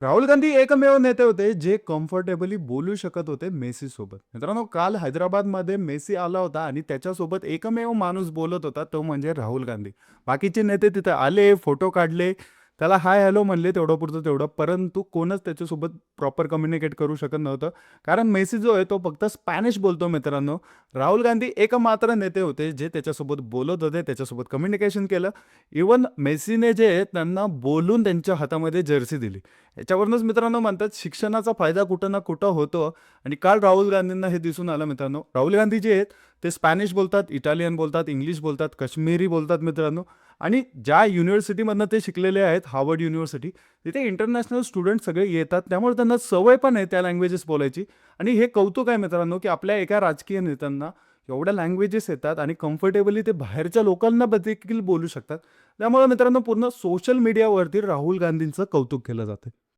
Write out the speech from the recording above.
राहुल गांधी एकमेव नेते होते जे कम्फर्टेबली बोलू शकत होते मेसी सोबत. मित्रांनो, काल हैदराबादमध्ये मेसी आला होता आणि त्याच्यासोबत एकमेव माणूस बोलत होता तो म्हणजे राहुल गांधी. बाकीचे नेते तिथे आले, फोटो काढले, त्याला हाय हॅलो म्हणले तेवढं पुरतं तेवढं, परंतु कोणच त्याच्यासोबत प्रॉपर कम्युनिकेट करू शकत नव्हतं. कारण मेसी जो आहे तो फक्त स्पॅनिश बोलतो मित्रांनो. राहुल गांधी एकमात्र नेते होते जे त्याच्यासोबत बोलत होते, त्याच्यासोबत कम्युनिकेशन केलं. इवन मेसीने जे आहे त्यांना बोलून त्यांच्या हातामध्ये जर्सी दिली. याच्यावरूनच मित्रांनो म्हणतात शिक्षणाचा फायदा कुठं ना कुठं होतो. आणि काल राहुल गांधींना हे दिसून आलं मित्रांनो. राहुल गांधी जे आहेत ते स्पॅनिश बोलतात, इटालियन बोलतात, इंग्लिश बोलतात, काश्मीरी बोलतात मित्रांनो. आणि ज्या युनिव्हर्सिटीमधनं ते शिकलेले आहेत, हार्वर्ड युनिव्हर्सिटी, तिथे इंटरनॅशनल स्टुडंट सगळे येतात, त्यामुळे त्यांना सवय पण आहे त्या लँग्वेजेस बोलायची. आणि हे कौतुक आहे मित्रांनो की आपल्या एका राजकीय नेत्यांना एवढ्या लँग्वेजेस येतात आणि कम्फर्टेबली ते बाहेरच्या लोकांना देखील बोलू शकतात. त्यामुळे मित्रांनो पूर्ण सोशल मीडियावरती राहुल गांधींचं कौतुक केलं जातं.